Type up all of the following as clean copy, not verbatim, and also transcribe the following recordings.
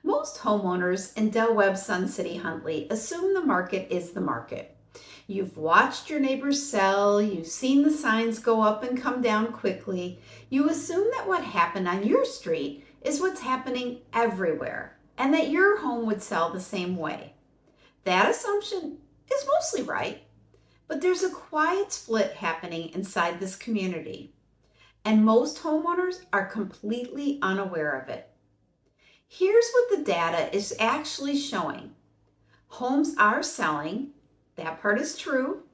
Most homeowners in Webb Sun City, Huntley assume the market is the market. You've watched your neighbors sell, you've seen the signs go up and come down quickly. You assume that what happened on your street is what's happening everywhere and that your home would sell the same way. That assumption is mostly right, but there's a quiet split happening inside this community, and most homeowners are completely unaware of it. Here's what the data is actually showing. Homes are selling. That part is true.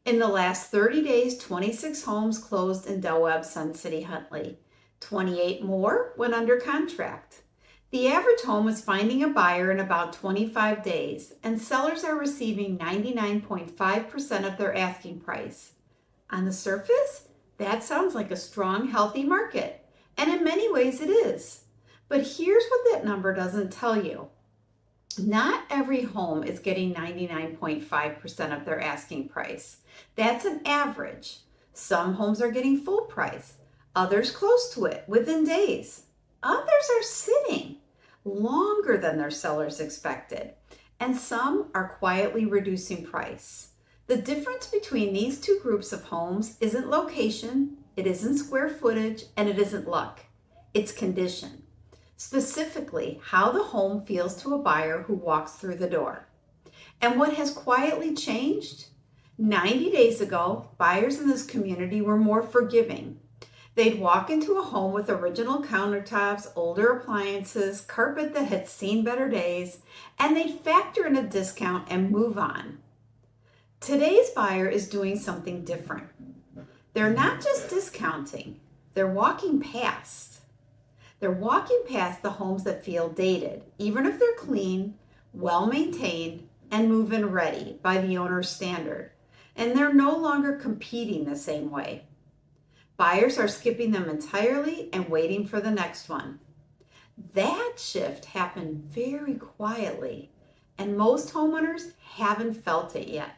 In the last 30 days, 26 homes closed in Webb Sun City, Huntley. 28 more went under contract. The average home is finding a buyer in about 25 days, and sellers are receiving 99.5% of their asking price. On the surface, that sounds like a strong, healthy market, and in many ways it is. But here's what that number doesn't tell you. Not every home is getting 99.5% of their asking price. That's an average. Some homes are getting full price, others close to it within days. Others are sitting longer than their sellers expected, and some are quietly reducing price. The difference between these two groups of homes isn't location, it isn't square footage, and it isn't luck. It's condition. Specifically, how the home feels to a buyer who walks through the door. And what has quietly changed? 90 days ago, buyers in this community were more forgiving. They'd walk into a home with original countertops, older appliances, carpet that had seen better days, and they'd factor in a discount and move on. Today's buyer is doing something different. They're not just discounting, they're walking past. They're walking past the homes that feel dated, even if they're clean, well-maintained, and move-in ready by the owner's standard. And they're no longer competing the same way. Buyers are skipping them entirely and waiting for the next one. That shift happened very quietly, and most homeowners haven't felt it yet.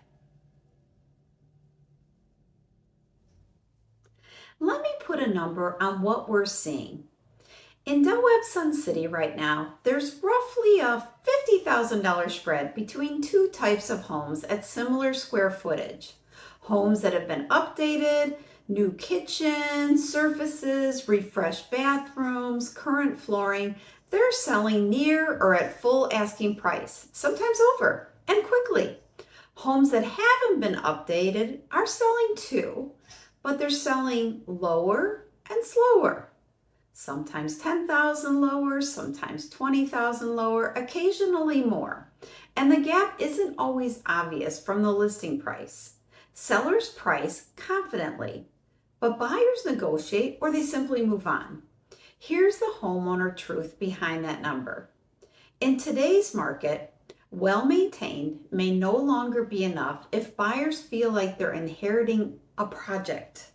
Let me put a number on what we're seeing. In Webb Sun City right now, there's roughly a $50,000 spread between two types of homes at similar square footage. Homes that have been updated, new kitchens, surfaces, refreshed bathrooms, current flooring, they're selling near or at full asking price, sometimes over, and quickly. Homes that haven't been updated are selling too, but they're selling lower and slower. Sometimes 10,000 lower, sometimes 20,000 lower, occasionally more. And the gap isn't always obvious from the listing price. Sellers price confidently, but buyers negotiate or they simply move on. Here's the homeowner truth behind that number. In today's market, well-maintained may no longer be enough if buyers feel like they're inheriting a project.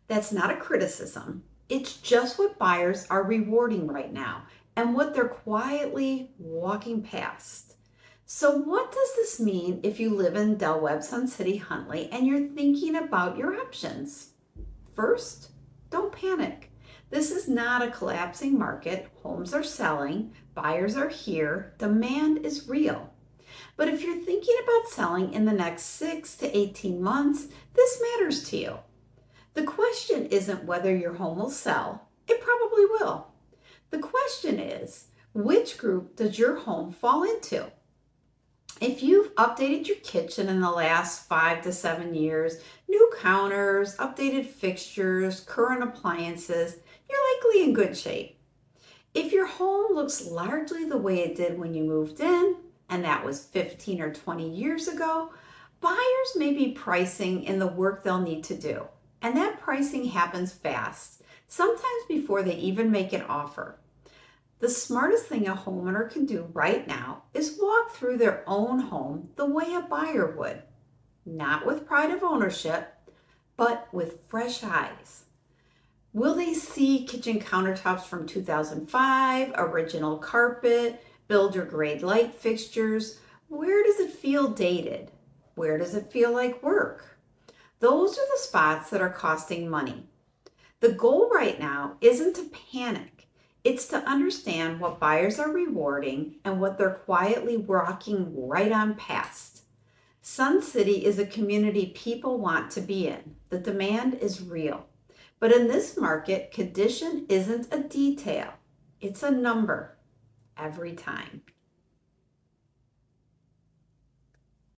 That's not a criticism. It's just what buyers are rewarding right now and what they're quietly walking past. So what does this mean if you live in Webb Sun City, Huntley, and you're thinking about your options? First, don't panic. This is not a collapsing market. Homes are selling, buyers are here, demand is real. But if you're thinking about selling in the next 6 to 18 months, this matters to you. The question isn't whether your home will sell. It probably will. The question is, which group does your home fall into? If you've updated your kitchen in the last 5 to 7 years, new counters, updated fixtures, current appliances, you're likely in good shape. If your home looks largely the way it did when you moved in, and that was 15 or 20 years ago, buyers may be pricing in the work they'll need to do. And that pricing happens fast, sometimes before they even make an offer. The smartest thing a homeowner can do right now is walk through their own home the way a buyer would. Not with pride of ownership, but with fresh eyes. Will they see kitchen countertops from 2005, original carpet, builder grade light fixtures? Where does it feel dated? Where does it feel like work? Those are the spots that are costing money. The goal right now isn't to panic. It's to understand what buyers are rewarding and what they're quietly walking right on past. Sun City is a community people want to be in. The demand is real. But in this market, condition isn't a detail, it's a number every time.